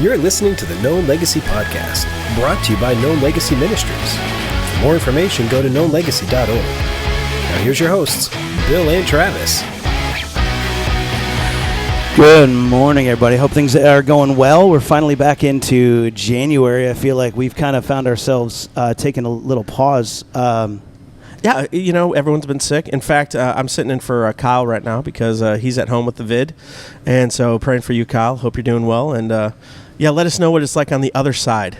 You're listening to the Known Legacy Podcast, brought to you by Known Legacy Ministries. For more information, go to knownlegacy.org. Now here's your hosts, Bill and Travis. Good morning, everybody. Hope things are going well. We're finally back into January. I feel like we've kind of found ourselves taking a little pause. Yeah, you know, everyone's been sick. In fact, I'm sitting in for Kyle right now because he's at home with the vid. And so praying for you, Kyle. Hope you're doing well. And, let us know what it's like on the other side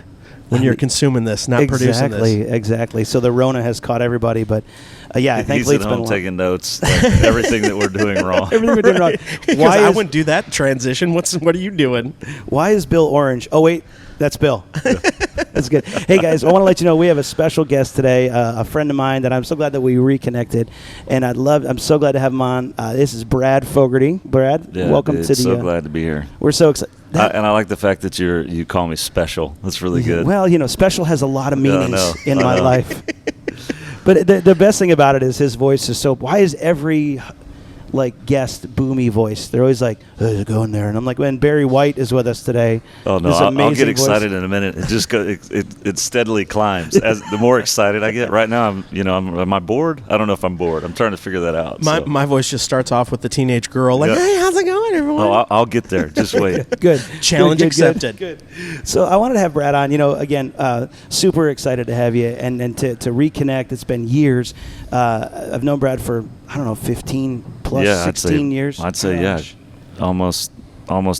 when you're consuming this, not producing this. Exactly. So the Rona has caught everybody, but thankfully he's at home taking notes, like everything that we're doing wrong. Everything we're doing wrong. I wouldn't do that transition. What are you doing? Why is Bill orange? Oh, wait. That's Bill. That's good. Hey, guys, I want to let you know we have a special guest today, a friend of mine that I'm so glad that we reconnected, and I'm so glad to have him on. This is Brad Fogarty. Brad, welcome to the... So glad to be here. We're so excited. And I like the fact that you call me special. That's really good. Well, special has a lot of meanings in my life. But the best thing about it is his voice is so... Why is every... guest boomy voice? They're always like, oh, go in there, and I'm like, when Barry White is with us today. Oh no, I'll get excited in a minute. It just it steadily climbs as the more excited I get. Right now, am I bored? I don't know if I'm bored. I'm trying to figure that out. My voice just starts off with the teenage girl, hey, how's it going, everyone? Oh, I'll get there. Just wait. Good. Challenge accepted. Good. So I wanted to have Brad on. Again, super excited to have you and to reconnect. It's been years. I've known Brad for 15 plus 16 years. I'd say almost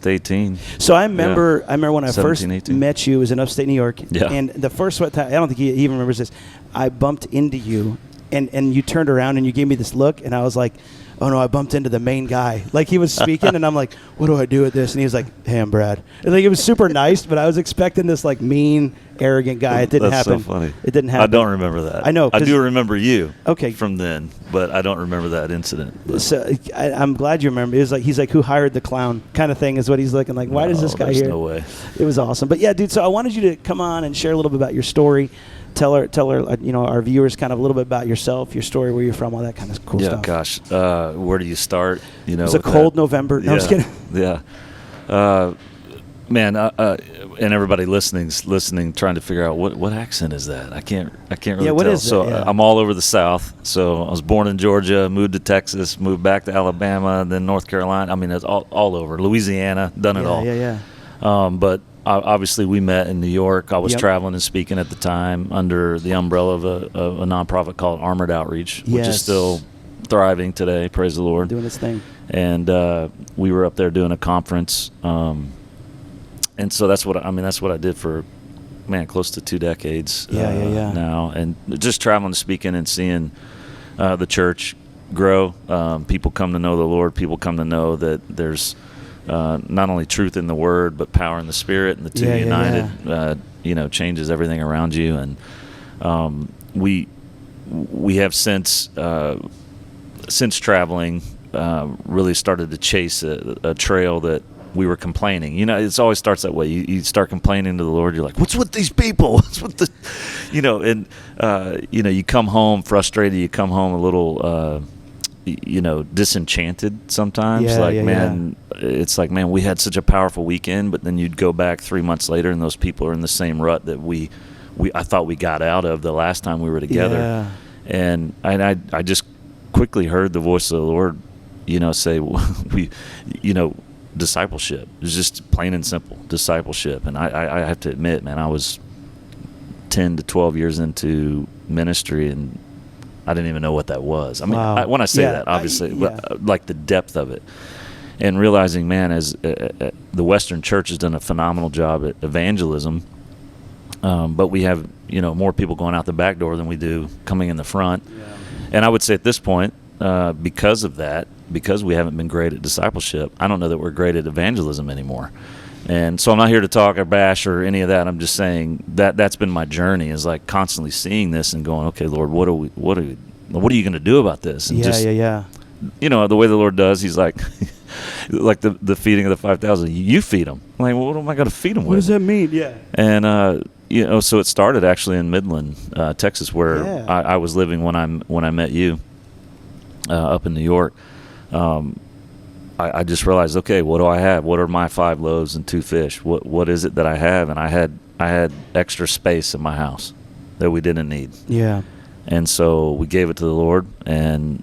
18. So I remember when I 17, first 18. met you, it was in upstate New York. Yeah. And the first time, I don't think he even remembers this, I bumped into you and you turned around and you gave me this look and I was like, oh no, I bumped into the main guy. Like he was speaking and I'm like, what do I do with this? And he was like, hey, I'm Brad. And it was super nice, but I was expecting this mean, arrogant guy. It didn't happen. That's so funny. It didn't happen. I don't remember that. I know. I do remember you okay. from then, but I don't remember that incident. But. So I'm glad you remember. It was like, he's like, who hired the clown kind of thing is what he's looking like. Why does this guy here? No way. It was awesome. But yeah, dude, so I wanted you to come on and share a little bit about your story. Tell her, our viewers kind of a little bit about yourself, your story, where you're from, all that kind of cool stuff. Yeah, gosh. Where do you start? It was a cold November. No, I'm just kidding. Yeah. Man, and everybody listening, trying to figure out what accent is that? I can't really what tell. Is so it? Yeah. I'm all over the South. So I was born in Georgia, moved to Texas, moved back to Alabama, then North Carolina. I mean, it's all over. Louisiana, done it all. Yeah. But obviously we met in New York. I was traveling and speaking at the time under the umbrella of a nonprofit called Armored Outreach, which is still thriving today. Praise the Lord. Doing its thing. And we were up there doing a conference. And so that's what I did for, close to 2 decades now. And just traveling and speaking and seeing the church grow. People come to know the Lord. People come to know that there's not only truth in the Word, but power in the Spirit. And the two united, changes everything around you. And we have since traveling really started to chase a trail that we were complaining. It always starts that way. You start complaining to the Lord. You're like, what's with these people? What's with the, you come home frustrated. You come home a little, disenchanted sometimes. It's like, man, we had such a powerful weekend, but then you'd go back 3 months later and those people are in the same rut that I thought we got out of the last time we were together. Yeah. And I just quickly heard the voice of the Lord, say, discipleship. It's just plain and simple discipleship. And I have to admit, man, I was 10 to 12 years into ministry and I didn't even know what that was. I mean, when I say that, obviously, like the depth of it. And realizing, man, as the Western church has done a phenomenal job at evangelism, but we have, more people going out the back door than we do coming in the front. Yeah. And I would say at this point, because of that, because we haven't been great at discipleship, I don't know that we're great at evangelism anymore. And so I'm not here to talk or bash or any of that. I'm just saying that's been my journey, is like constantly seeing this and going, okay, Lord, what are you going to do about this? And the way the Lord does, he's like, like the feeding of the 5,000, you feed them. I'm like, well, what am I going to feed them with? What does that mean? Yeah. And, so it started actually in Midland, Texas, where I was living when I met you up in New York. I just realized, okay, what do I have? What are my 5 loaves and 2 fish? What is it that I have? And I had extra space in my house that we didn't need. Yeah. And so we gave it to the Lord, and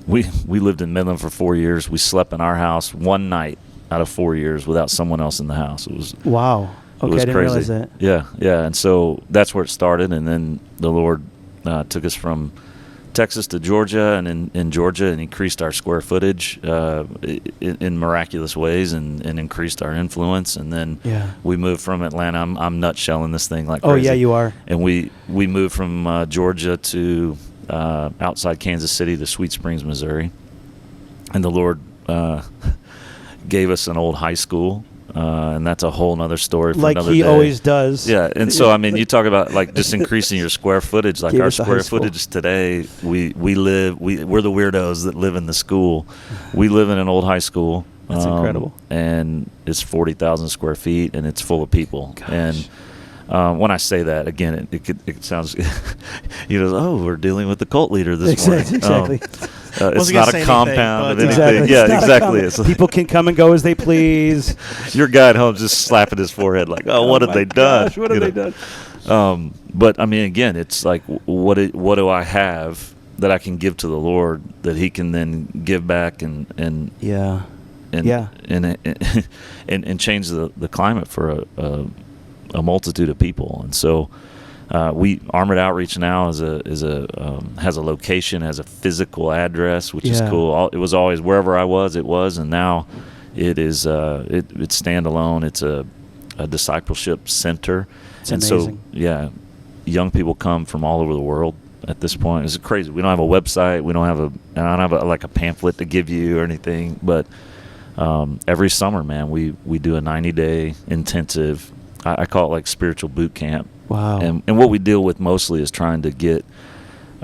we lived in Midland for 4 years. We slept in our house one night out of 4 years without someone else in the house. It was wow. Okay, it was I didn't crazy. realize that. Yeah. And so that's where it started, and then the Lord took us from Texas to Georgia, and in Georgia, and increased our square footage in miraculous ways, and increased our influence. And then we moved from Atlanta. I'm nutshelling this thing like crazy. Oh yeah, you are. And we moved from Georgia to outside Kansas City to Sweet Springs, Missouri. And the Lord gave us an old high school. And that's a whole nother story for like another he day. always does. Yeah, and so I mean, you talk about like just increasing your square footage. Like our square footage today, we're the weirdos that live in the school. We live in an old high school. That's incredible. And it's 40,000 square feet, and it's full of people. Gosh. And when I say that, again, it sounds, oh, we're dealing with the cult leader this morning. Exactly. It's not a compound of anything. Exactly. Yeah, exactly. People can come and go as they please. Your guy at home just slapping his forehead like, oh, what have they done? What have they done? But I mean, again, it's like, what do I have that I can give to the Lord that He can then give back and change the climate for a multitude of people. And so Armored Outreach now has a location, has a physical address, which is cool. It was always wherever I was, it was, and now it is it's standalone. It's a discipleship center. It's and amazing. So young people come from all over the world at this point. It's crazy. We don't have a website. I don't have a pamphlet to give you or anything, but every summer, man, we do a 90-day intensive. I call it like spiritual boot camp. Wow. And what we deal with mostly is trying to get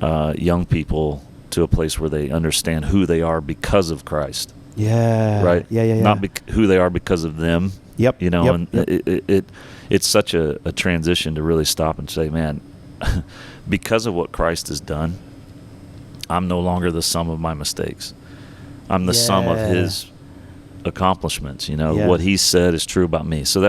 young people to a place where they understand who they are because of Christ. Yeah. Right? Yeah. Not who they are because of them. Yep. It's such a transition to really stop and say, man, because of what Christ has done, I'm no longer the sum of my mistakes. I'm the sum of His accomplishments. What He said is true about me. So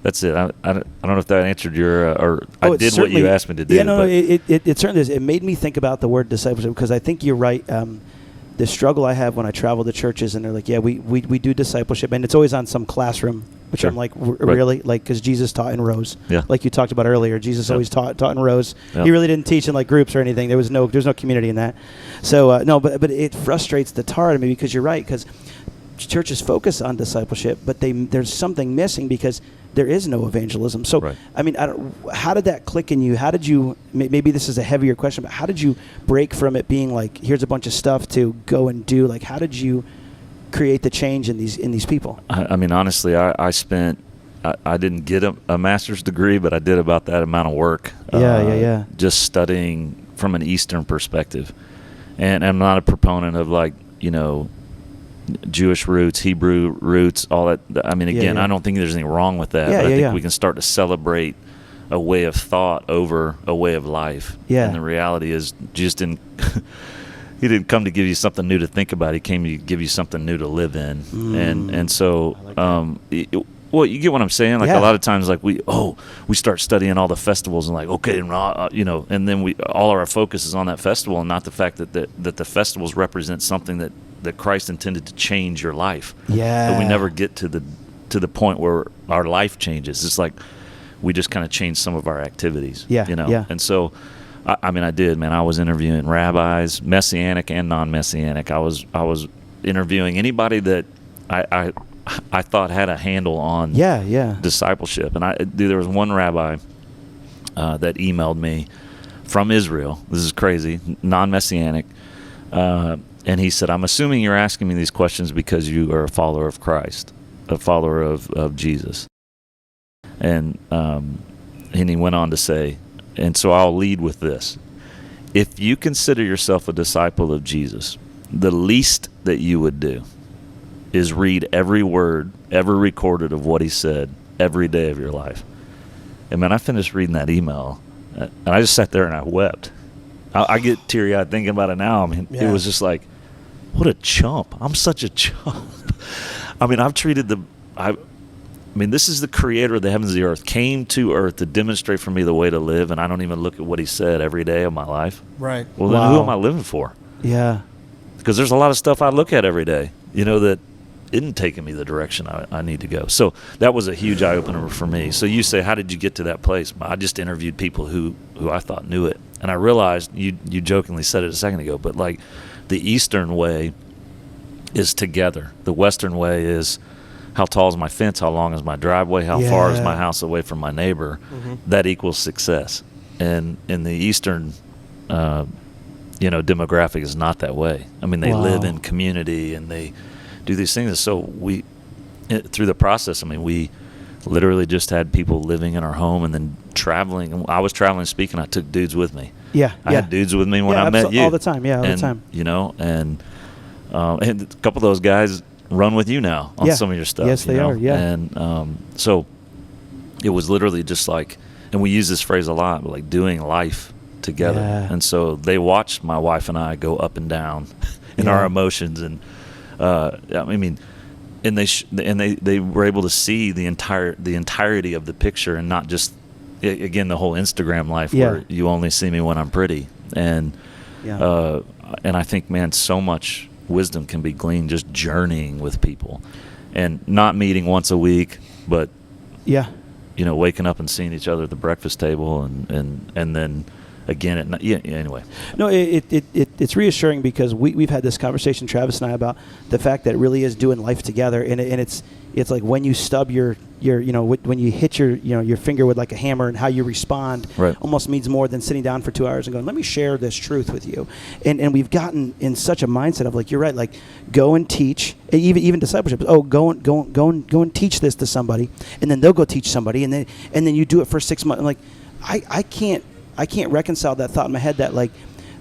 that's it. I don't know if that answered your I did what you asked me to do. Yeah, no, it certainly is. It made me think about the word discipleship, because I think you're right. The struggle I have when I travel to churches and they're like, yeah, we do discipleship, and it's always on some classroom, which I'm like, really? Like, because Jesus taught in rows. Yeah. Like you talked about earlier, Jesus always taught in rows. Yep. He really didn't teach in like groups or anything. There's no community in that. So, no, but it frustrates the tar out of me, because you're right, because churches focus on discipleship, but there's something missing because there is no evangelism. So, I mean, how did that click in you? How did you, maybe this is a heavier question, but how did you break from it being like, here's a bunch of stuff to go and do? Like, how did you create the change in these people? I mean, honestly, I didn't get a master's degree, but I did about that amount of work. Just studying from an Eastern perspective. And I'm not a proponent of Jewish roots, Hebrew roots, all that. I mean, again, I don't think there's anything wrong with that. But I think we can start to celebrate a way of thought over a way of life. Yeah. And the reality is, Jesus didn't He didn't come to give you something new to think about. He came to give you something new to live in. And so, well, you get what I'm saying? Like a lot of times, like we start studying all the festivals and like, okay, and then all our focus is on that festival and not the fact that the festivals represent something that Christ intended to change your life. Yeah. But we never get to the point where our life changes. It's like we just kind of change some of our activities. Yeah. Yeah. And so, I did, man. I was interviewing rabbis, Messianic and non-Messianic. I was interviewing anybody that I thought had a handle on discipleship. And there was one rabbi that emailed me from Israel. This is crazy, non-Messianic. And he said, I'm assuming you're asking me these questions because you are a follower of Christ, a follower of Jesus. And he went on to say, and so I'll lead with this. If you consider yourself a disciple of Jesus, the least that you would do is read every word ever recorded of what he said every day of your life. And man, I finished reading that email, and I just sat there and I wept. I get teary-eyed thinking about it now. I mean, it was just like, what a chump. I'm such a chump. I mean, I've treated I mean, this is the creator of the heavens and the earth, came to earth to demonstrate for me the way to live, and I don't even look at what he said every day of my life. Right. Well, then who am I living for? Yeah. Because there's a lot of stuff I look at every day, that isn't taking me the direction I need to go. So that was a huge eye-opener for me. So you say, how did you get to that place? I just interviewed people who I thought knew it. And I realized, you jokingly said it a second ago, but like the Eastern way is together. The Western way is, how tall is my fence? How long is my driveway? How far is my house away from my neighbor? Mm-hmm. That equals success. And in the Eastern, demographic is not that way. I mean, they live in community and they do these things. So through the process, I mean, we literally just had people living in our home and then traveling. I was traveling speaking. I took dudes with me. Yeah. I had dudes with me when I met you. All the time. Yeah, all the time. And a couple of those guys run with you now on some of your stuff. Yes, they are. Yeah. And so it was literally just like, and we use this phrase a lot, but like doing life together. Yeah. And so they watched my wife and I go up and down in our emotions, and I mean, and they were able to see the entirety of the picture, and not just again the whole Instagram life where you only see me when I'm pretty. And and I think, man, so much wisdom can be gleaned just journeying with people, and not meeting once a week, but waking up and seeing each other at the breakfast table, and then again anyway. No, it's reassuring because we've had this conversation, Travis and I, about the fact that it really is doing life together, and it's like when you stub your when you hit your finger with like a hammer, and how you respond almost means more than sitting down for 2 hours and going, let me share this truth with you. And we've gotten in such a mindset of like, you're right, like go and teach, even discipleship. Oh, go and teach this to somebody, and then they'll go teach somebody, and then you do it for 6 months. I'm like, I can't reconcile that thought in my head that like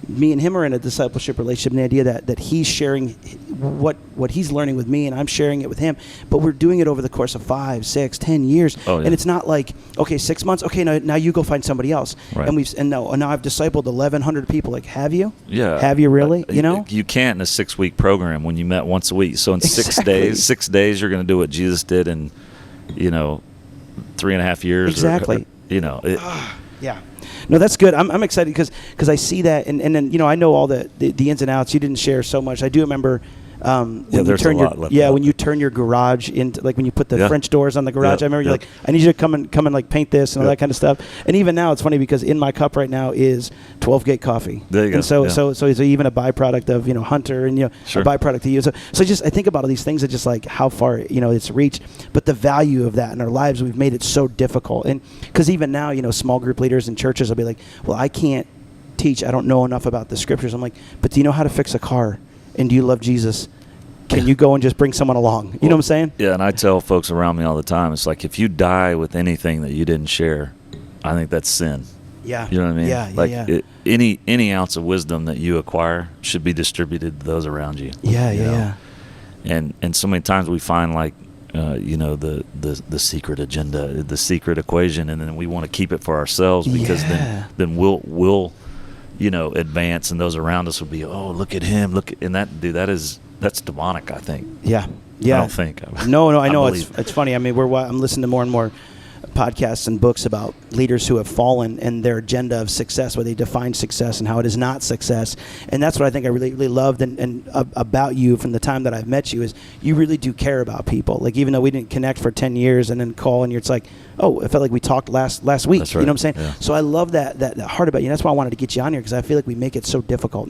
me and him are in a discipleship relationship, and the idea that he's sharing what he's learning with me and I'm sharing it with him, but we're doing it over the course of 5, 6, 10 years. And it's not like, okay, 6 months, okay, now you go find somebody else. Right. And now I've discipled 1,100 people. Like, have you? Yeah. Have you really? You can't in a 6-week program when you met once a week. So in 6 days you're going to do what Jesus did in 3.5 years. Exactly. Yeah. No, that's good. I'm excited because I see that, and then I know all the ins and outs. You didn't share so much. I do remember when you turn your garage into, like when you put the French doors on the garage. I remember you're like, I need you to come and like paint this and all that kind of stuff. And even now it's funny because in my cup right now is 12-gate coffee. There you go. And so it's even a byproduct of Hunter, and a byproduct of you. So I think about all these things that just like how far it's reached, but the value of that in our lives, we've made it so difficult. And because even now small group leaders in churches will be like, well, I can't teach. I don't know enough about the scriptures. I'm like, but do you know how to fix a car? And do you love Jesus? Can you go and just bring someone along? You know what I'm saying? Yeah, and I tell folks around me all the time, it's like if you die with anything that you didn't share, I think that's sin. Yeah. You know what I mean? Yeah, like any ounce of wisdom that you acquire should be distributed to those around you. Yeah. And so many times we find like the secret agenda, the secret equation, and then we want to keep it for ourselves because then we'll advance, and those around us will be, oh, look at him, and that's demonic, I think. Yeah. I don't think. No, I know. It's funny. I mean, I'm listening to more and more podcasts and books about leaders who have fallen and their agenda of success, where they define success and how it is not success. And that's what I think I really, really loved and about you from the time that I've met you, is you really do care about people. Like, even though we didn't connect for 10 years and then call and it's like, oh, it felt like we talked last week. That's right. You know what I'm saying? Yeah. So I love that heart about you. And that's why I wanted to get you on here, because I feel like we make it so difficult.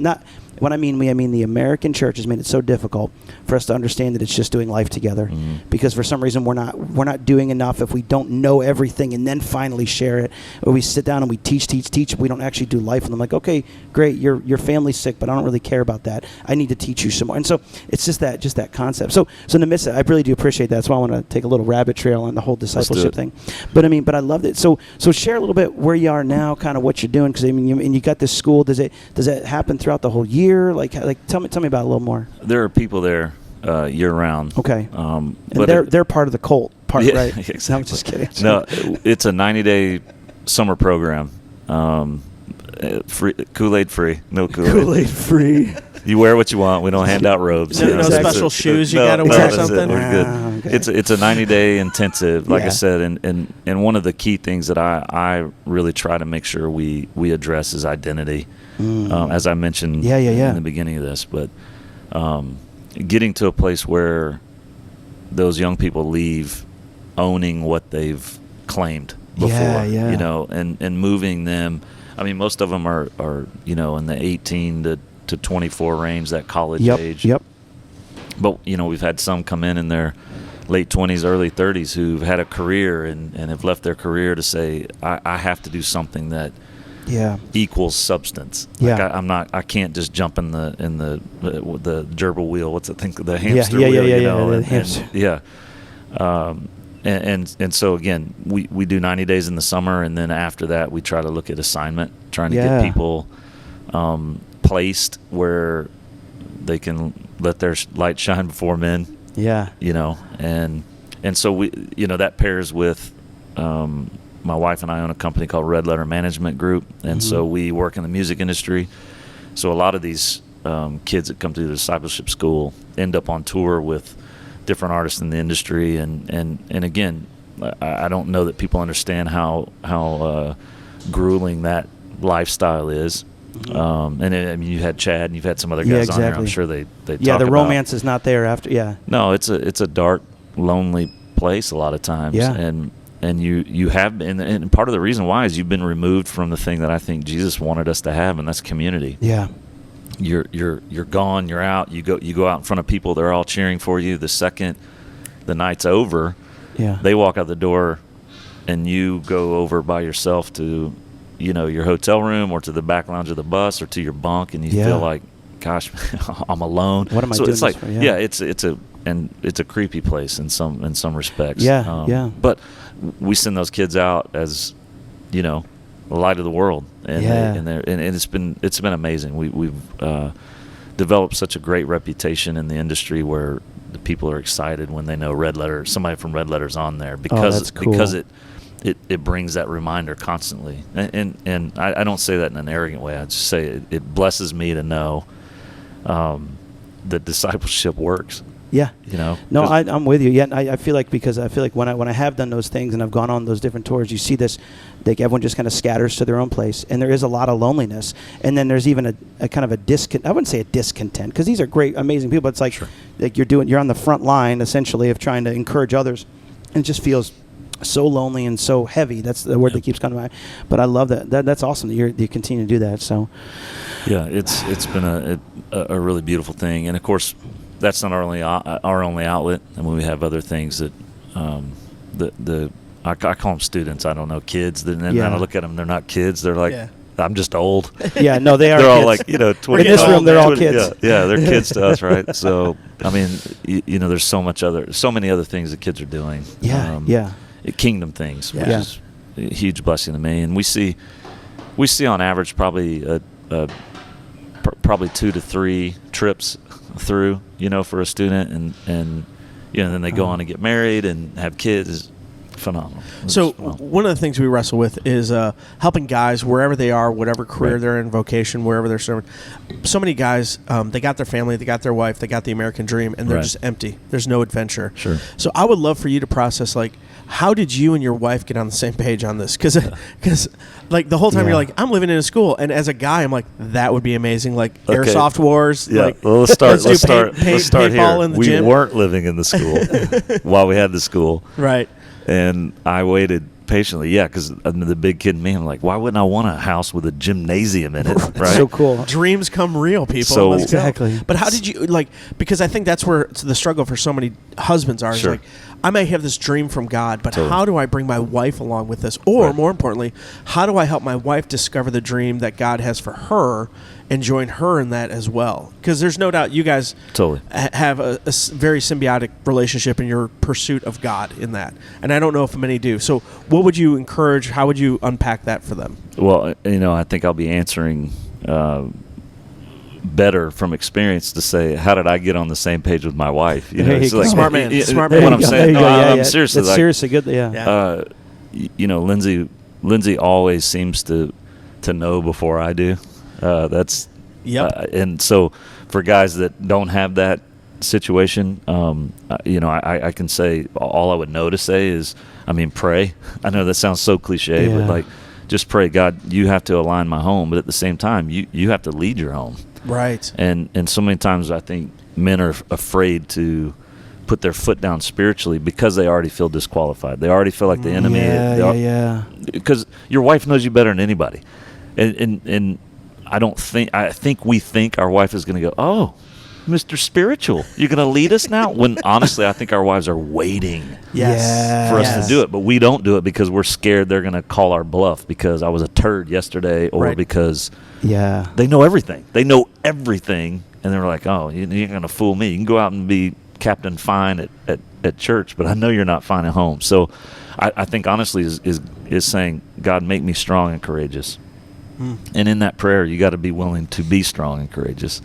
When I mean the American church has made it so difficult for us to understand that it's just doing life together. Mm-hmm. Because for some reason we're not doing enough if we don't know everything and then finally share it. Or we sit down and we teach. We don't actually do life. And I'm like, okay, great, your family's sick, but I don't really care about that. I need to teach you some more. And so it's just that concept. So in the midst of it, I really do appreciate that. That's why I want to take a little rabbit trail on the whole discipleship thing. But I loved it. So share a little bit where you are now, kind of what you're doing, because you got this school. Does it happen throughout the whole year? Like tell me about it a little more. There are people there year round. Okay. And they're part of the cult part, right? Exactly. No, I'm just kidding. No, it's a 90-day summer program. Free, Kool-Aid free. No Kool-Aid. Kool-Aid free. You wear what you want. We don't hand out robes. No special shoes you got to wear or something? We're good. Okay. It's a 90-day intensive, like I said, and one of the key things that I really try to make sure we address is identity, as I mentioned in the beginning of this. But getting to a place where those young people leave owning what they've claimed before, you know, and moving them. I mean, most of them are you know, in the 18 to 24 range, that college age. Yep. But, you know, we've had some come in their late 20s, early 30s who've had a career and have left their career to say, I have to do something that equals substance. Like I can't just jump in the gerbil wheel. What's it? The hamster wheel. You know, and so again, we do 90 days in the summer, and then after that, we try to look at assignment, trying to get people placed where they can let their light shine before men. Yeah, you know, and so we, you know, that pairs with. My wife and I own a company called Red Letter Management Group, and so we work in the music industry. So a lot of these kids that come through the discipleship school end up on tour with different artists in the industry, and again, I don't know that people understand how grueling that lifestyle is. And I mean, you had Chad, and you've had some other guys on there. I'm sure they talk the about. romance is not there after. No, it's a dark, lonely place a lot of times. And you have been, and part of the reason why is you've been removed from the thing that I think Jesus wanted us to have, and that's community. Yeah. You're gone, you're out, you go out in front of people, they're all cheering for you. The second the night's over, they walk out the door and you go over by yourself to, you know, your hotel room or to the back lounge of the bus or to your bunk, and you feel like, gosh, I'm alone. What am I doing? It's like, it's a creepy place in some respects. But we send those kids out as, you know, the light of the world, and it's been amazing. We've developed such a great reputation in the industry where the people are excited when they know Red Letter, somebody from Red Letter's on there, because it brings that reminder constantly. And I don't say that in an arrogant way. I just say it blesses me to know that discipleship works. Yeah. You know? No, I'm with you. Yeah, I feel like when I have done those things and I've gone on those different tours, you see this, like everyone just kind of scatters to their own place, and there is a lot of loneliness. And then there's even a kind of a I wouldn't say a discontent, because these are great, amazing people. It's like, like you're on the front line essentially of trying to encourage others, and it just feels so lonely and so heavy. That's the word that keeps coming to mind. But I love that. That's awesome that you continue to do that. So yeah, it's been a really beautiful thing, and of course, that's not our only outlet. I mean, we have other things that I call them students. I don't know, kids. And then I look at them, they're not kids. They're like, I'm just old. Yeah, no, they are. They're kids. all like, you know, 20. In this room, they're all kids. Yeah, they're kids to us, right? So, I mean, you know, there's so many other things that kids are doing. Kingdom things, which is a huge blessing to me. And we see on average probably probably 2 to 3 trips through, you know, for a student, and you know, then they go on and get married and have kids. Is phenomenal. One of the things we wrestle with is helping guys wherever they are, whatever career they're in, vocation, wherever they're serving. So many guys, they got their family, they got their wife, they got the American dream, and they're just empty. There's no adventure. Sure. So I would love for you to process, like, how did you and your wife get on the same page on this? Because like the whole time you're like, I'm living in a school, and as a guy, I'm like, that would be amazing. Like airsoft wars. Yeah. Like, well, let's start here. In the we gym. Weren't living in the school while we had the school. Right. And I waited patiently, because the big kid in me, I'm like, why wouldn't I want a house with a gymnasium in it? Right? So cool. Dreams come real, people. So, exactly. But how did you, like, because I think that's where the struggle for so many husbands are. Is like, I may have this dream from God, but how do I bring my wife along with this? Or more importantly, how do I help my wife discover the dream that God has for her and join her in that as well? Because there's no doubt you guys have a very symbiotic relationship in your pursuit of God in that. And I don't know if many do. So what would you encourage? How would you unpack that for them? Well, you know, I think I'll be answering better from experience to say, how did I get on the same page with my wife? You know, it's like, smart man. Smart man. What I'm saying, I'm seriously. That's seriously good. Yeah. You know, Lindsay always seems to know before I do. That's and so for guys that don't have that situation, I can say all I would know to say is, pray. I know that sounds so cliche, but like, just pray, God, you have to align my home, but at the same time, you have to lead your home. Right. And so many times I think men are afraid to put their foot down spiritually because they already feel disqualified. They already feel like the enemy. Because your wife knows you better than anybody. And I think we think our wife is going to go, oh, Mr. Spiritual, you're going to lead us now? When honestly, I think our wives are waiting for us to do it. But we don't do it because we're scared they're going to call our bluff because I was a turd yesterday, or because they know everything. They know everything. And they're like, oh, you're going to fool me. You can go out and be Captain Fine at church, but I know you're not fine at home. So I think honestly is saying, God, make me strong and courageous. And in that prayer, you got to be willing to be strong and courageous,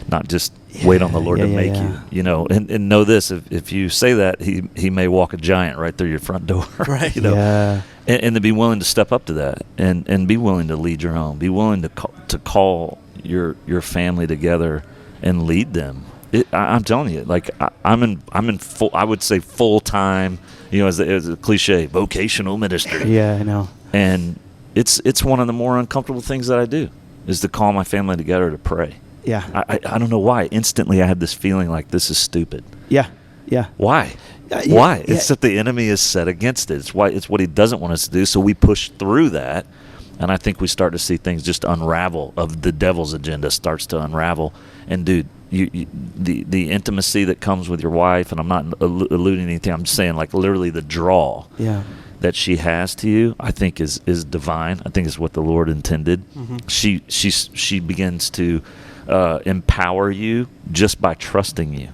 not just wait on the Lord to make you, and know this, if you say that, he may walk a giant right through your front door, right? And to be willing to step up to that and be willing to lead your home, be willing to call your family together and lead them. I'm telling you, like I'm in full, I would say full time, as a cliche, vocational ministry. Yeah, I know. And it's one of the more uncomfortable things that I do is to call my family together to pray. Yeah. I don't know why. Instantly, I had this feeling like this is stupid. Yeah. Yeah. Why? Why? It's that the enemy is set against it. It's what he doesn't want us to do. So we push through that, and I think we start to see things just unravel. Of the devil's agenda starts to unravel. And dude, the intimacy that comes with your wife, and I'm not alluding to anything. I'm just saying, like, literally the draw. Yeah. That she has to you, I think is divine. I think is what the Lord intended. Mm-hmm. She begins to empower you just by trusting you.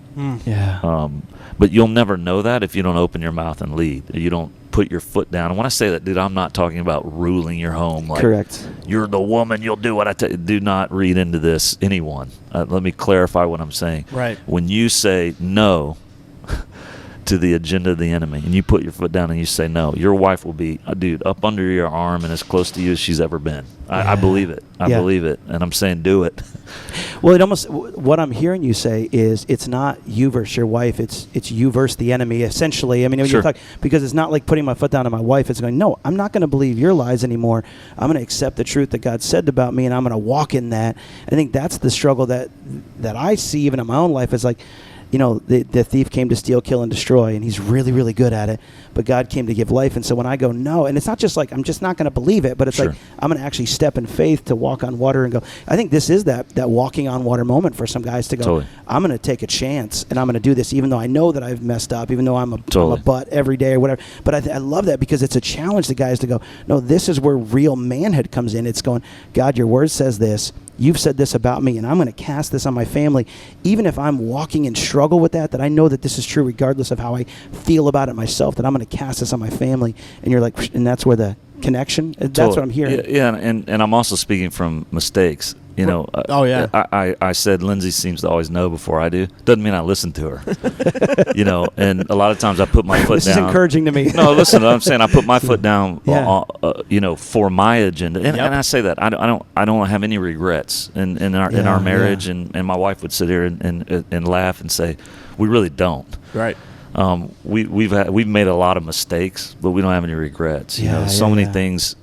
Yeah. But you'll never know that if you don't open your mouth and lead. You don't put your foot down. And when I say that, dude, I'm not talking about ruling your home. Like, correct. You're the woman. You'll do what I tell you. Do not read into this, anyone. Let me clarify what I'm saying. Right. When you say no to the agenda of the enemy, and you put your foot down and you say no, your wife will be, dude, up under your arm and as close to you as she's ever been. I believe it. I believe it. And I'm saying do it. Well, it almost, what I'm hearing you say is it's not you versus your wife, it's you versus the enemy, essentially. I mean, when Sure. you talk, because it's not like putting my foot down on my wife. It's going, no, I'm not going to believe your lies anymore. I'm going to accept the truth that God said about me, and I'm going to walk in that. I think that's the struggle that I see even in my own life. Is like, the thief came to steal, kill, and destroy, and he's really, really good at it. But God came to give life. And so when I go, no, and it's not just like I'm just not going to believe it, but it's like I'm going to actually step in faith to walk on water and go. I think this is that walking on water moment for some guys to go, Totally. I'm going to take a chance, and I'm going to do this, even though I know that I've messed up, even though I'm a butt every day or whatever. But I love that because it's a challenge to guys to go, no, this is where real manhood comes in. It's going, God, your word says this. You've said this about me, and I'm going to cast this on my family. Even if I'm walking in struggle with that I know that this is true regardless of how I feel about it myself, that I'm going to cast this on my family. And you're like, and that's where the connection, that's what I'm hearing. Yeah, and I'm also speaking from mistakes. I said Lindsay seems to always know before I do. Doesn't mean I listen to her. And a lot of times I put my foot down. This is encouraging to me. No, listen, I'm saying I put my foot down, for my agenda. And I say that I don't have any regrets in our marriage. Yeah. And my wife would sit here and laugh and say, we really don't. Right. We've made a lot of mistakes, but we don't have any regrets. So many things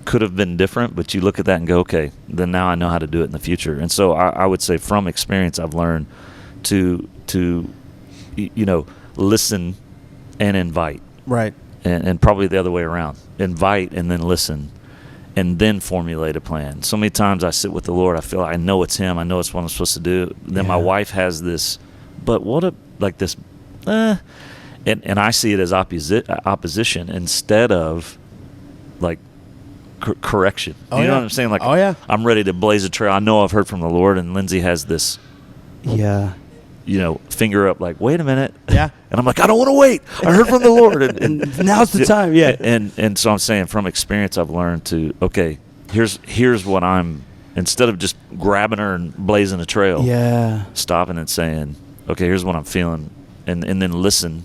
could have been different, but you look at that and go, okay, then now I know how to do it in the future. And so I would say from experience, I've learned to listen and invite. Right. And probably the other way around. Invite and then listen and then formulate a plan. So many times I sit with the Lord, I feel like I know it's Him, I know it's what I'm supposed to do. Then my wife has this, but what a, like this, and I see it as opposition instead of like correction. You know what I'm saying? Like, I'm ready to blaze a trail. I know I've heard from the Lord, and Lindsay has this, finger up, like, wait a minute. Yeah. And I'm like, I don't want to wait. I heard from the Lord. And now's the time. Yeah. And so I'm saying from experience, I've learned to, okay, here's what instead of just grabbing her and blazing a trail, stopping and saying, okay, here's what I'm feeling. And then listen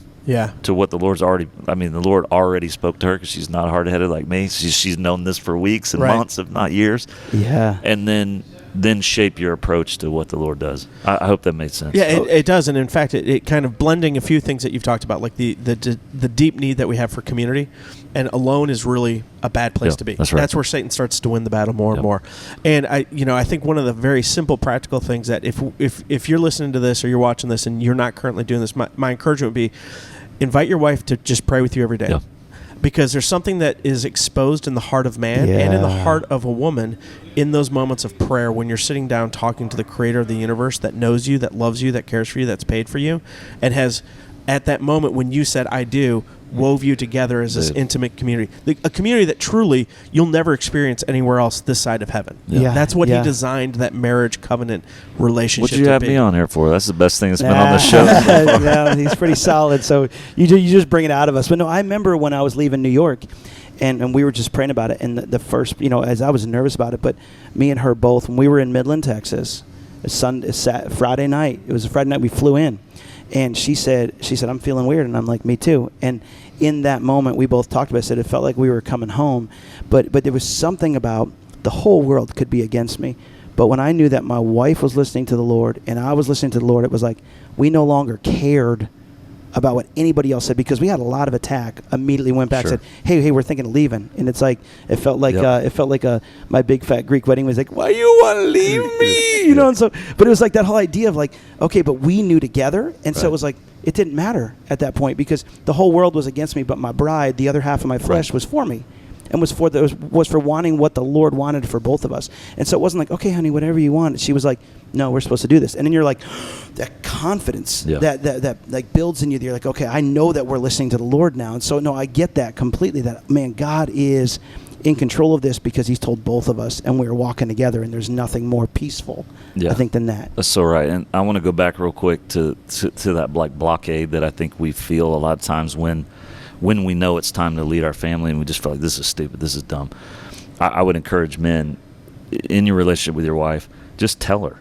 to what the Lord's already, the Lord already spoke to her because she's not hard-headed like me. She's known this for weeks and months, if not years. Yeah. And then then shape your approach to what the Lord does. I hope that made sense. Yeah, it does, and in fact, it kind of blending a few things that you've talked about, like the deep need that we have for community, and alone is really a bad place to be. That's right. That's where Satan starts to win the battle more and more. And I think one of the very simple, practical things that if you're listening to this or you're watching this and you're not currently doing this, my encouragement would be invite your wife to just pray with you every day. Yeah. Because there's something that is exposed in the heart of man and in the heart of a woman in those moments of prayer when you're sitting down talking to the creator of the universe that knows you, that loves you, that cares for you, that's paid for you, and has, at that moment when you said, I do, wove you together as this intimate community. A community that truly you'll never experience anywhere else this side of heaven. Yeah. That's what he designed that marriage covenant relationship What'd you have to me be. on here for? That's the best thing that's been on the show. Yeah, he's pretty solid. So you just bring it out of us. But no, I remember when I was leaving New York, and we were just praying about it. And the first, as I was nervous about it, but me and her both, when we were in Midland, Texas, Friday night. It was a Friday night. We flew in, and she said, I'm feeling weird, and I'm like, me too. And in that moment, we both talked about it. I said it felt like we were coming home, but there was something about the whole world could be against me. But when I knew that my wife was listening to the Lord and I was listening to the Lord, it was like we no longer cared about what anybody else said, because we had a lot of attack. Immediately went back, Sure. said, hey, we're thinking of leaving. And it's like, it felt like my big fat Greek wedding was like, why you want to leave me? You know, and so, but it was like that whole idea of like, okay, but we knew together. And so it was like, it didn't matter at that point because the whole world was against me, but my bride, the other half of my flesh, was for me. And was for wanting what the Lord wanted for both of us. And so it wasn't like, okay, honey, whatever you want. She was like, no, we're supposed to do this. And then you're like, that confidence that like builds in you. You're like, okay, I know that we're listening to the Lord now. And so, no, I get that completely, that, man, God is in control of this because he's told both of us and we're walking together, and there's nothing more peaceful, I think, than that. That's so right. And I want to go back real quick to that like blockade that I think we feel a lot of times when we know it's time to lead our family and we just feel like this is stupid, this is dumb. I would encourage men in your relationship with your wife, just tell her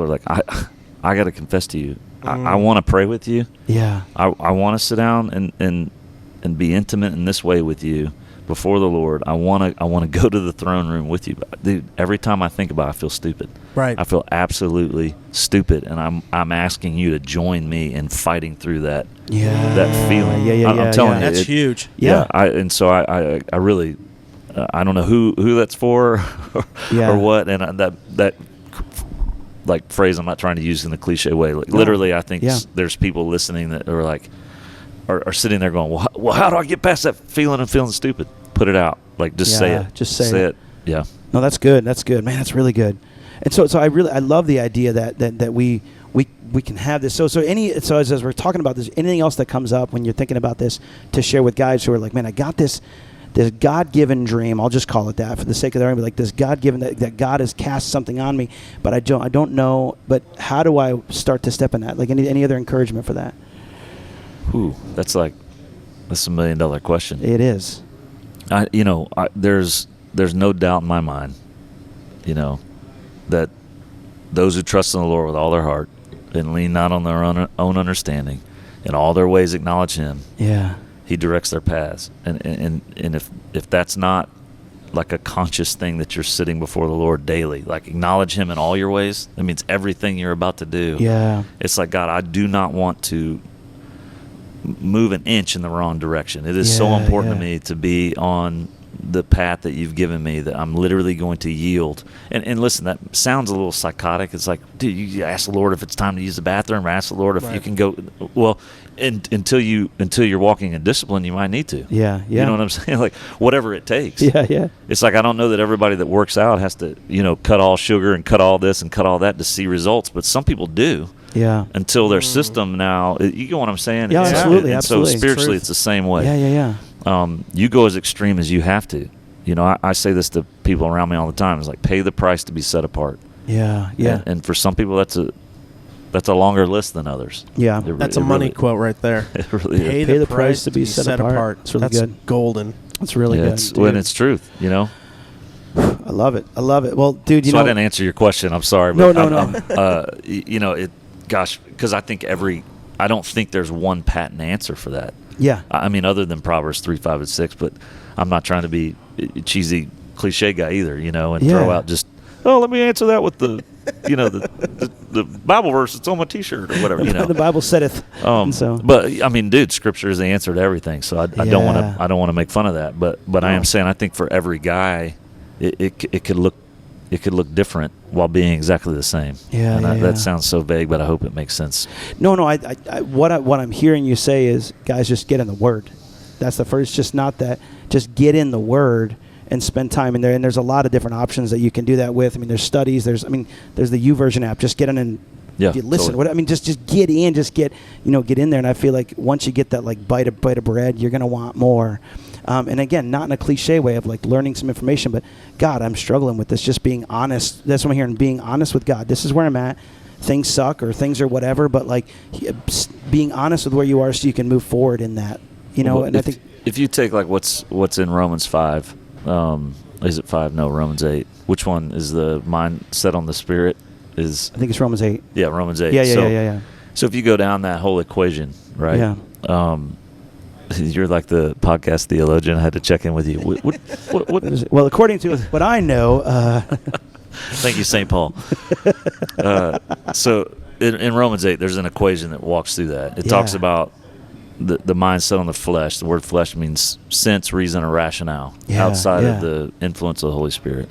like, I got to confess to you. I want to pray with you. Yeah. I want to sit down and be intimate in this way with you before the Lord. I want to go to the throne room with you. But dude, every time I think about it, I feel stupid. Right. I feel absolutely stupid, and I'm asking you to join me in fighting through that feeling. I'm telling you, that's huge. Yeah. I really I don't know who that's for or what, and that like phrase I'm not trying to use in the cliche way. Like, literally, I think there's people listening that are like are sitting there going, well, how do I get past that feeling of feeling stupid? Put it out. Like, just say it. Just say it. Yeah. No, that's good. That's good, man. That's really good. And so I love the idea that we can have this. So as we're talking about this, anything else that comes up when you're thinking about this to share with guys who are like, man, I got this God-given dream. I'll just call it that for the sake of the argument. Like this God-given that God has cast something on me, but I don't know. But how do I start to step in that? Like any other encouragement for that? Ooh, that's a $1 million question. It is. There's no doubt in my mind, that those who trust in the Lord with all their heart and lean not on their own understanding, in all their ways acknowledge Him. Yeah. He directs their paths, and if that's not like a conscious thing that you're sitting before the Lord daily, like acknowledge Him in all your ways. That means everything you're about to do. Yeah. It's like, God, I do not want to move an inch in the wrong direction. It is so important to me to be on the path that you've given me, that I'm literally going to yield. And listen, that sounds a little psychotic. It's like, dude, you ask the Lord if it's time to use the bathroom, or ask the Lord if you can go. Well, until you're walking in discipline, you might need to. Yeah. You know what I'm saying? Like, whatever it takes. Yeah. It's like, I don't know that everybody that works out has to, cut all sugar and cut all this and cut all that to see results, but some people do. Yeah. Until their system now, you get what I'm saying? Yeah, absolutely. So spiritually, it's the same way. Yeah. You go as extreme as you have to. I say this to people around me all the time. It's like, pay the price to be set apart. Yeah. And for some people, that's a longer list than others. Yeah. That's a money quote right there. It really is. Pay the price to be set apart. It's really good. Golden. It's really good. When it's truth, I love it. Well, dude, I didn't answer your question. I'm sorry. No. Because I think I don't think there's one patent answer for that. Yeah. I mean, other than Proverbs 3, 5, and 6, but I'm not trying to be a cheesy cliche guy either, and throw out just oh, let me answer that with the Bible verse that's on my T-shirt or whatever. The Bible saith. But I mean, dude, Scripture is the answer to everything. So I don't want to make fun of that. But I am saying I think for every guy, it could look different while being exactly the same. That sounds so vague, but I hope it makes sense. No. What I'm hearing you say is, guys, just get in the Word. That's the first. Just not that. Just get in the Word and spend time in there. And there's a lot of different options that you can do that with. I mean, there's studies. There's the YouVersion app. Just get in and listen. Totally. Just get in. Just get in there. And I feel like once you get that like bite of bread, you're gonna want more. And again, not in a cliche way of like learning some information, but God, I'm struggling with this. Just being honest. That's what I'm hearing. Being honest with God. This is where I'm at. Things suck or things are whatever, but like being honest with where you are so you can move forward in that. And I think if you take like what's in Romans 5. Is it 5? No, Romans 8. Which one is the mind set on the Spirit? I think it's Romans 8. Yeah, Romans 8. Yeah. So if you go down that whole equation, right? Yeah. You're like the podcast theologian. I had to check in with you. What is it? Well, according to what I know. Thank you, St. Paul. So in Romans 8, there's an equation that walks through that. It talks about the mind set on the flesh. The word flesh means sense, reason, or rationale outside of the influence of the Holy Spirit.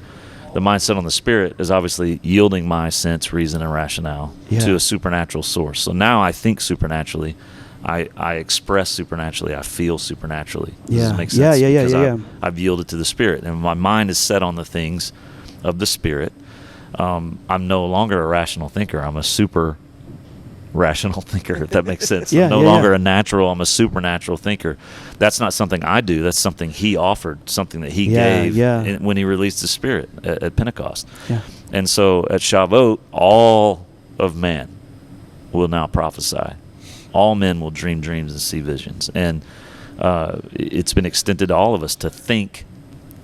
The mind set on the Spirit is obviously yielding my sense, reason, and rationale to a supernatural source. So now I think supernaturally. I express supernaturally. I feel supernaturally. Does it make sense? Yeah. I've yielded to the Spirit. And my mind is set on the things of the Spirit. I'm no longer a rational thinker. I'm a super rational thinker, if that makes sense. I'm no longer a natural, I'm a supernatural thinker. That's not something I do. That's something he offered, something that he gave when he released the Spirit at Pentecost. Yeah. And so at Shavuot, all of man will now prophesy. All men will dream dreams and see visions. And it's been extended to all of us to think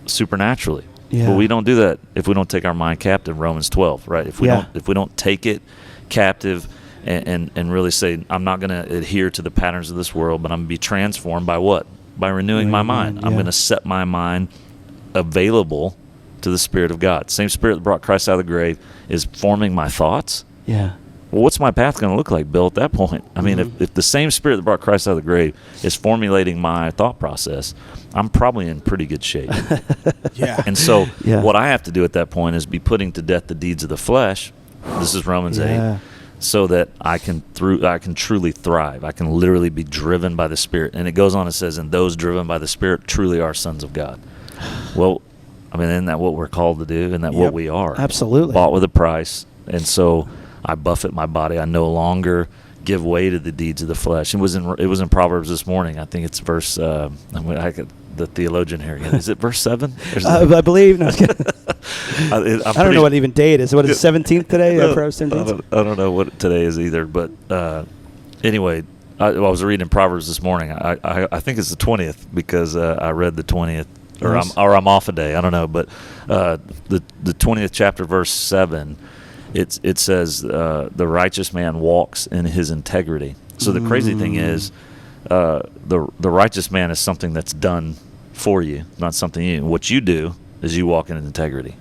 supernaturally. Yeah. But we don't do that if we don't take our mind captive, Romans 12, right? If we don't take it captive and really say, I'm not going to adhere to the patterns of this world, but I'm going to be transformed by what? By renewing my mind. I'm going to set my mind available to the Spirit of God. Same Spirit that brought Christ out of the grave is forming my thoughts. Yeah. Well, what's my path going to look like, Bill, at that point? I mean, if the same Spirit that brought Christ out of the grave is formulating my thought process, I'm probably in pretty good shape. And so what I have to do at that point is be putting to death the deeds of the flesh. This is Romans 8. So that I can truly thrive. I can literally be driven by the Spirit. And it goes on and says, and those driven by the Spirit truly are sons of God. Well, I mean, isn't that what we're called to do? Isn't that what we are? Absolutely. Bought with a price. And so I buffet my body. I no longer give way to the deeds of the flesh. It was in Proverbs this morning. I think it's verse. The theologian here again. Is it verse 7? I believe. No, I don't know what even day it is. What is it, 17th today? Proverbs 17th? I don't know what today is either. But anyway, I was reading Proverbs this morning. I think it's the 20th because I read the 20th, or I'm off a day. I don't know. But the 20th chapter, verse 7. It says the righteous man walks in his integrity. So the crazy thing is, the righteous man is something that's done for you, not something you. What you do is you walk in integrity.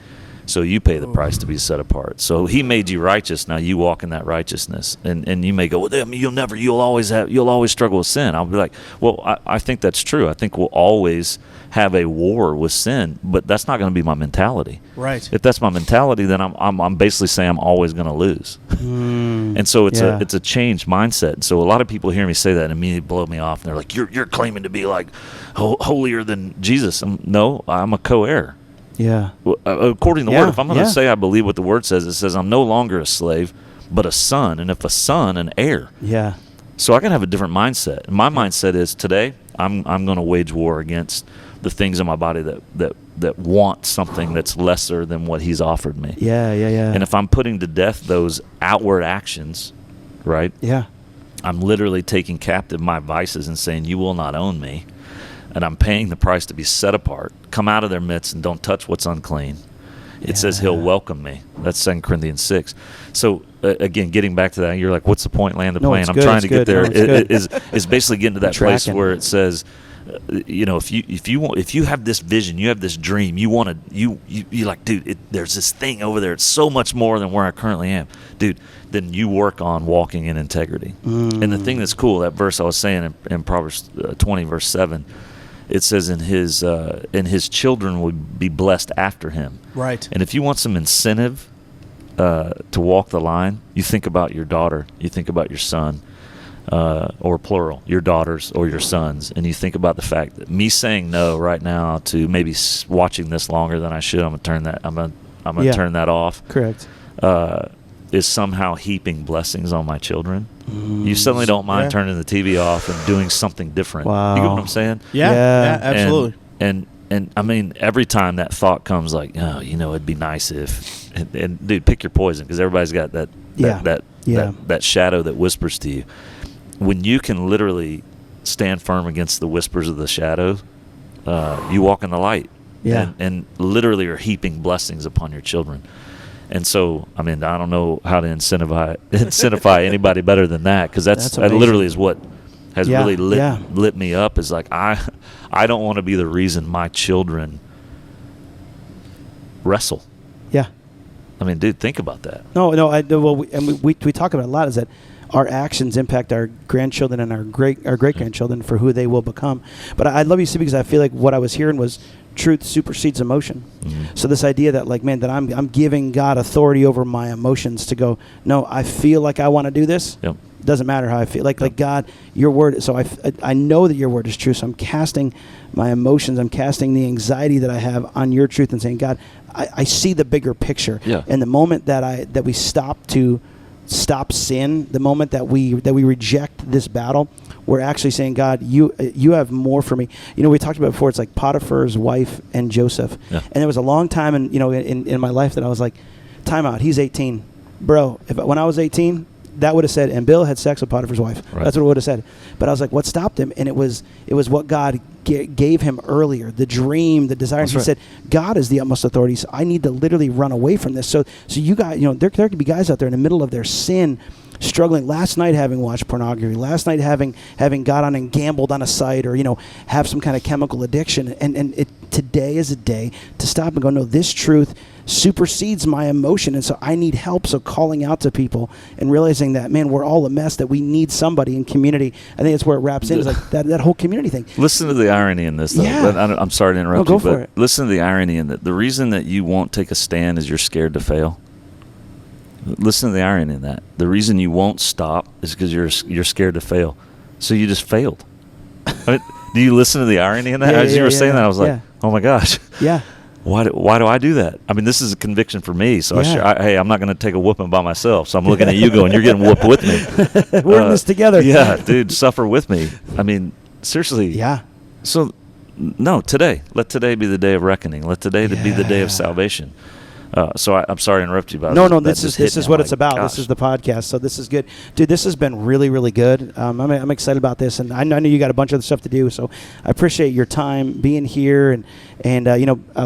So you pay the price to be set apart. So he made you righteous. Now you walk in that righteousness, and you may go, well, I mean, you'll always struggle with sin. I'll be like, well, I think that's true. I think we'll always have a war with sin, but that's not going to be my mentality. Right. If that's my mentality, then I'm basically saying I'm always going to lose. And so it's a changed mindset. So a lot of people hear me say that and immediately blow me off, and they're like, you're claiming to be like holier than Jesus. No, I'm a co-heir. Yeah. According to the Word, if I'm going to say I believe what the Word says, it says I'm no longer a slave, but a son. And if a son, an heir. Yeah. So I can have a different mindset. And my mindset is today I'm going to wage war against the things in my body that want something that's lesser than what He's offered me. Yeah. And if I'm putting to death those outward actions, right? Yeah. I'm literally taking captive my vices and saying, you will not own me. And I'm paying the price to be set apart. Come out of their midst and don't touch what's unclean. It says He'll welcome me. That's 2 Corinthians 6. So, again, getting back to that, you're like, what's the point, land the plane? I'm trying to get there. Is basically getting to that place where it says, if you have this vision, you have this dream, you want to, you like, dude, there's this thing over there. It's so much more than where I currently am, dude. Then you work on walking in integrity. And the thing that's cool, that verse I was saying in Proverbs 20 verse 7, it says, "In his children would be blessed after him." Right. And if you want some incentive to walk the line, you think about your daughter, you think about your son. Or plural, your daughters or your sons, and you think about the fact that me saying no right now to maybe watching this longer than I should, I'm gonna turn that off. Correct. Is somehow heaping blessings on my children. You suddenly don't mind turning the TV off and doing something different. Wow. You get what I'm saying? Yeah, absolutely. And I mean, every time that thought comes, like, oh, it'd be nice if, and dude, pick your poison, because everybody's got that shadow that whispers to you. When you can literally stand firm against the whispers of the shadow, you walk in the light, and literally are heaping blessings upon your children. And so, I mean, I don't know how to incentivize anybody better than that, because that literally is what has really lit me up. Is like, I don't want to be the reason my children wrestle. Yeah. I mean, dude, think about that. We talk about it a lot, is that our actions impact our grandchildren and our great grandchildren for who they will become. But I love you, Steve, because I feel like what I was hearing was truth supersedes emotion. So this idea that, like, man, that I'm giving God authority over my emotions to go, no, I feel like I want to do this. Yep. Doesn't matter how I feel. Like God, your word. So I know that your word is true. So I'm casting my emotions. I'm casting the anxiety that I have on your truth and saying, God, I see the bigger picture. Yeah. And the moment that we stop sin, the moment that we reject this battle, we're actually saying, God, you have more for me. We talked about before, it's like Potiphar's wife and Joseph. Yeah. And there was a long time in my life that I was like, time out, he's 18. Bro, when I was 18, that would have said, and Bill had sex with Potiphar's wife. Right. That's what it would have said. But I was like, what stopped him? And it was what God gave him earlier, the dream, the desire. He said, God is the utmost authority, so I need to literally run away from this. So you guys, there could be guys out there in the middle of their sin, struggling. Last night having watched pornography, last night having got on and gambled on a site, or have some kind of chemical addiction, and today is a day to stop and go, no, this truth supersedes my emotion, and so I need help. So calling out to people and realizing that, man, we're all a mess, that we need somebody in community. I think that's where it wraps in, is like that whole community thing. Listen to the irony in this, though. Yeah. I'm sorry to interrupt you, but for it. Listen to the irony in that. The reason that you won't take a stand is you're scared to fail. Listen to the irony in that. The reason you won't stop is because you're scared to fail. So you just failed. I mean, do you listen to the irony in that? As you were saying that, I was like, oh my gosh. Yeah. Why do I do that? I mean, this is a conviction for me. So hey, I'm not going to take a whooping by myself. So I'm looking at you going, you're getting whooped with me. We're in this together. Yeah, dude, suffer with me. I mean, seriously. Yeah. So, no, today. Let today be the day of reckoning. Let today be the day of salvation. So I'm sorry to interrupt you about No, this is what it's about. Gosh. This is the podcast, so this is good. Dude, this has been really, really good. I'm excited about this, and I know you got a bunch of other stuff to do, so I appreciate your time being here. And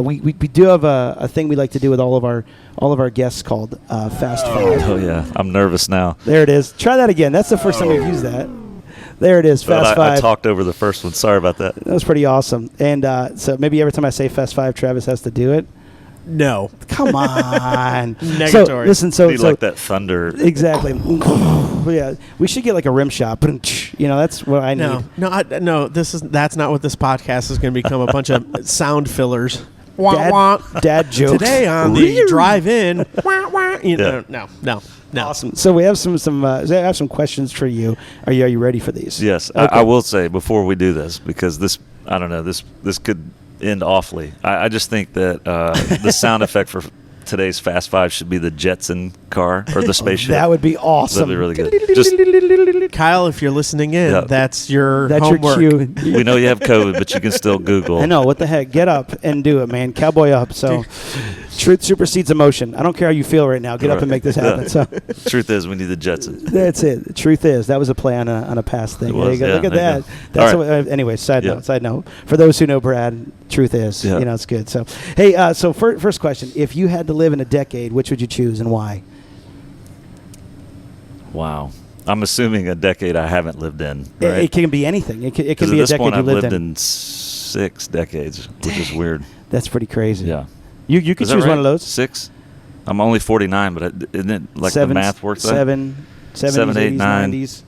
we do have a thing we like to do with all of our guests called Fast Five. Oh, yeah. I'm nervous now. There it is. Try that again. That's the first time we've used that. There it is, Fast Five. I talked over the first one. Sorry about that. That was pretty awesome. And so maybe every time I say Fast Five, Travis has to do it. No. Come on. Negatory. So like that thunder. Exactly. Yeah. We should get like a rim shot. That's what I need. No. That's not what this podcast is going to become. A bunch of sound fillers. Dad jokes. Today on the drive-in. No. Awesome. So we have I have some questions for you. Are you ready for these? Yes. Okay. I will say before we do this, because this could end awfully. I just think that the sound effect for today's Fast Five should be the Jetson car or the spaceship. That would be awesome. That'd be really good. Kyle, if you're listening in, that's your homework. Your cue. We know you have COVID, but you can still Google. I know. What the heck? Get up and do it, man. Cowboy up. So truth supersedes emotion. I don't care how you feel right now. Get up and make this happen. So truth is, we need the Jetson. That's it. The truth is, that was a play on a past thing. There you go. Look at that. That's anyway. Side note. For those who know Brad, truth is, it's good. So hey, so first question: if you had to live in a decade, which would you choose and why? Wow. I'm assuming a decade I haven't lived in. Right? It can be anything. It can be a at this decade point, you I've lived lived in. in 6 decades, which is weird. That's pretty crazy. Yeah. You could Is that choose right? one of those. 6? I'm only 49, but isn't it like Sevens, the math works? 70s, 8, 80s, 9. 90s.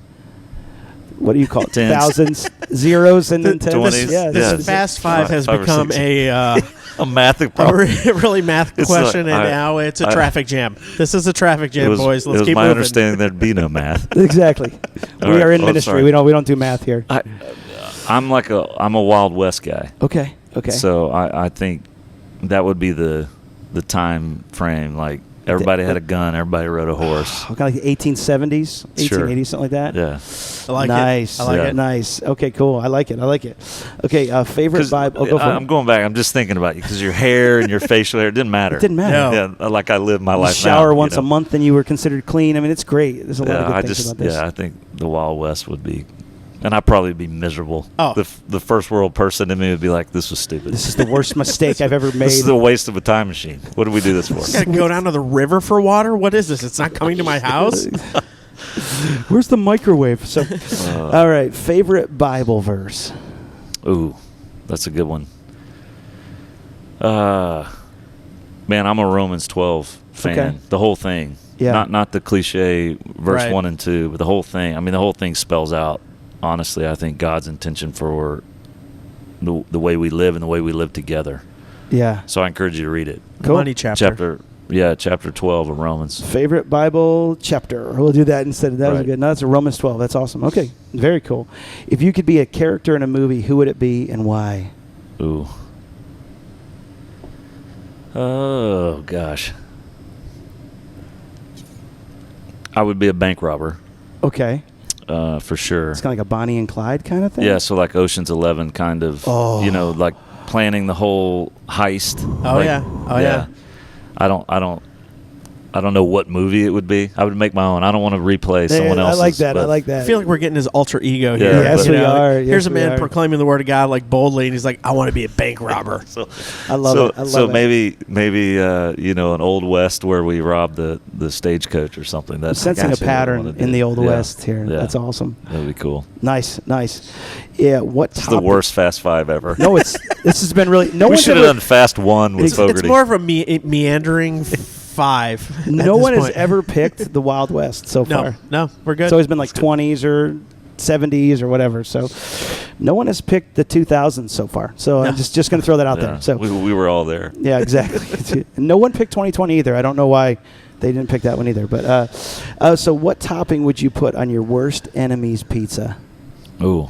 What do you call it? Tens. Thousands, zeros, and then tens. 20s. Yeah, This Yeah. Fast Five has Five or become six. a A math a problem. really math It's question, like, and now it's a traffic jam. This is a traffic jam, boys. It Let's was keep my moving. understanding there'd be no math. Exactly. All We right. are in Oh, ministry. sorry. We don't do math here. I'm a Wild West guy. Okay. So I think that would be the time frame. Like everybody had a gun, everybody rode a horse. Kind of like 1870s, 1880s, something like that. Yeah. I like Nice. it. I like it. Nice. Okay, cool. I like it. Okay, favorite Bible. Go for I'm it. going back. I'm just thinking about you because your hair and your facial hair, it didn't matter. It didn't matter. No. Yeah, like I live my You life shower now, once you a know? month and you were considered clean. I mean, it's great. There's a lot of Yeah, good things about this. I think the Wild West would be, and I'd probably be miserable. Oh. The first world person in me would be like, this was stupid. This is the worst mistake I've ever made. This is a waste of a time machine. What do we do this for? Got to go down to the river for water? What is this? It's not coming to my house? Where's the microwave? So, all right, favorite Bible verse. Ooh, that's a good one. Man, I'm a Romans 12 fan. Okay. The whole thing. Yeah. Not the cliche verse Right. 1 and 2, but the whole thing. I mean, the whole thing spells out, honestly, I think God's intention for the way we live and the way we live together. Yeah. So I encourage you to read it. Cool. Money chapter. Chapter 12 of Romans. Favorite Bible chapter. We'll do that instead. That was Right. good. No, that's a Romans 12. That's awesome. Okay, very cool. If you could be a character in a movie, who would it be and why? Ooh. Oh, gosh. I would be a bank robber, Okay. for sure. It's kind of like a Bonnie and Clyde kind of thing? Yeah, so like Ocean's 11 kind of, Oh. like planning the whole heist. Oh, Like, yeah. Oh, yeah. I don't know what movie it would be. I would make my own. I don't want to replay someone I else's. like that. I but- like that. I feel like we're getting his alter ego Yeah, here. Yes, you we know? are. Here's Yes, a man we are. proclaiming the word of God like boldly, and he's like, I want to be a bank robber. I love it. I love so it. maybe an Old West where we rob the stagecoach or something. I'm That's sensing a that's what I pattern wanna in do. the Old Yeah. West here. Yeah. That's awesome. That'd be cool. Nice. Yeah, what It's the topic- worst Fast Five ever. No, this has been really... No we one's should have ever, done Fast One with It's Fogarty. more of a meandering five. at no this one has point. ever picked the Wild West so far. No, we're good. It's always been like 20s or 70s or whatever. So no one has picked the 2000s so far. So I'm just going to throw that out Yeah. there. So we were all there. yeah, exactly. And no one picked 2020 either. I don't know why they didn't pick that one either. But so what topping would you put on your worst enemy's pizza? Ooh.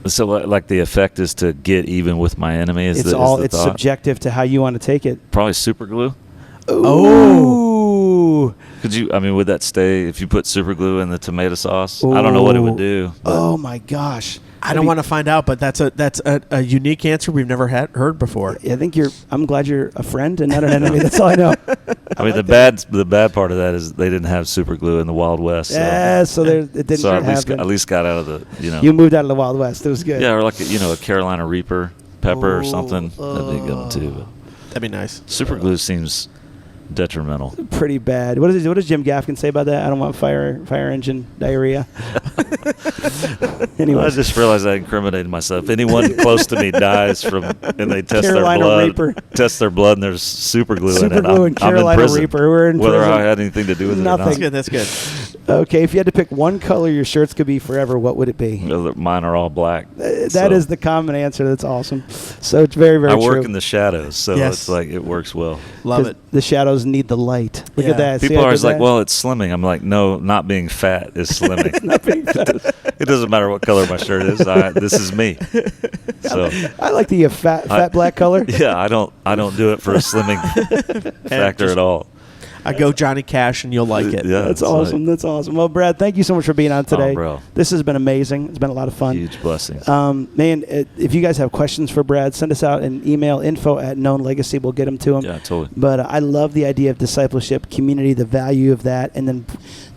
So like the effect is to get even with my enemy. Is It's the it's thought? subjective to how you want to take it. Probably super glue. Oh. Could you? I mean, would that stay if you put super glue in the tomato sauce? I don't know what it would do. but- Oh my gosh. I don't want to find out, but that's a unique answer we've never heard before. I think I'm glad you're a friend and not an enemy. That's all I know. I mean, the bad part of that is they didn't have super glue in the Wild West. So, Yeah, so it didn't so at happen. least got out of the You moved out of the Wild West. It was good. yeah, or like a Carolina Reaper pepper or Oh, something. That'd be a good one too. But That'd be nice. super glue seems detrimental. Pretty bad. What does Jim Gaffigan say about that? I don't want fire engine diarrhea. Anyway, I just realized I incriminated myself. Anyone close to me dies and they test Carolina their blood, Reaper. test their blood, and there's super glue in Super it. glue and I'm in Carolina prison. Reaper. We're in Whether prison. I had anything to do with Nothing. it or That's good. okay, if you had to pick one color your shirts could be forever, what would it be? not. Mine are all black. That is the common answer. That's awesome. So it's very, very I true. work in the shadows, so Yes. it's like it works well. Love 'Cause it. The shadows need the light. Look Yeah. at that. See People how I are always did like, that? "Well, it's slimming." I'm like, "No, not being fat is slimming. It doesn't matter what color my shirt is. This is me." So I like the fat black color. yeah, I don't do it for a slimming factor at all. I go Johnny Cash, and you'll like it. Yeah, That's it's awesome. That's awesome. Well, Brad, thank you so much for being on today. Oh, bro. This has been amazing. It's been a lot of fun. Huge blessing. Man, if you guys have questions for Brad, send us out an email, info@knownlegacy. We'll get them to him. Yeah, totally. But I love the idea of discipleship, community, the value of that, and then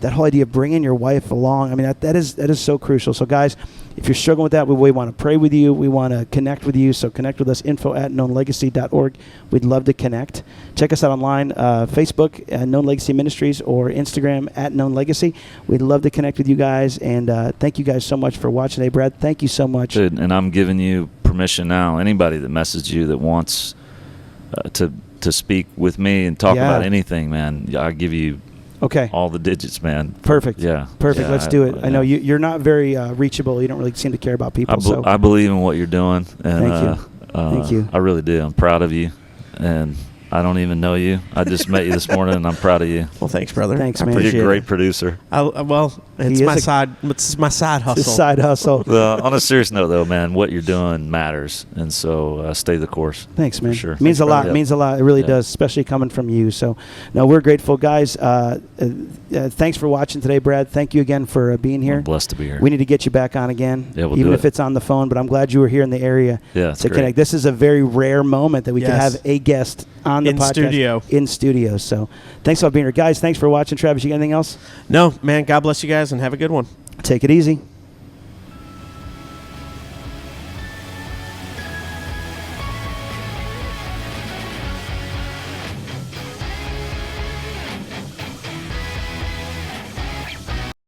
that whole idea of bringing your wife along. I mean, that is so crucial. So, guys, if you're struggling with that, we want to pray with you. We want to connect with you. So connect with us, info@knownlegacy.org. We'd love to connect. Check us out online, Facebook, Known Legacy Ministries or Instagram at Known Legacy. We'd love to connect with you guys, and thank you guys so much for watching today. Brad, thank you so much. Dude, and I'm giving you permission now. Anybody that messages you that wants to speak with me and talk about anything, man, I give you all the digits, man. Perfect. Yeah. Perfect. Yeah, Let's do it. I know you're not very reachable. You don't really seem to care about people. I believe in what you're doing. And, thank you. Thank you. I really do. I'm proud of you. And I don't even know you. I just met you this morning, and I'm proud of you. Well, thanks, brother. Thanks, man. You're a great producer. It's my side hustle. It's a side hustle. Well, on a serious note, though, man, what you're doing matters, and so stay the course. Thanks, man. For sure. Means a lot. Yep. Means a lot. It really does, especially coming from you. So, no, we're grateful, guys. Thanks for watching today, Brad. Thank you again for being here. I'm blessed to be here. We need to get you back on again, yeah, we'll even do if it. it's on the phone. But I'm glad you were here in the area to great. Connect. This is a very rare moment that we can have a guest on the podcast in studio. So, thanks for being here, guys. Thanks for watching. Travis, you got anything else? No, man. God bless you guys, and have a good one. Take it easy.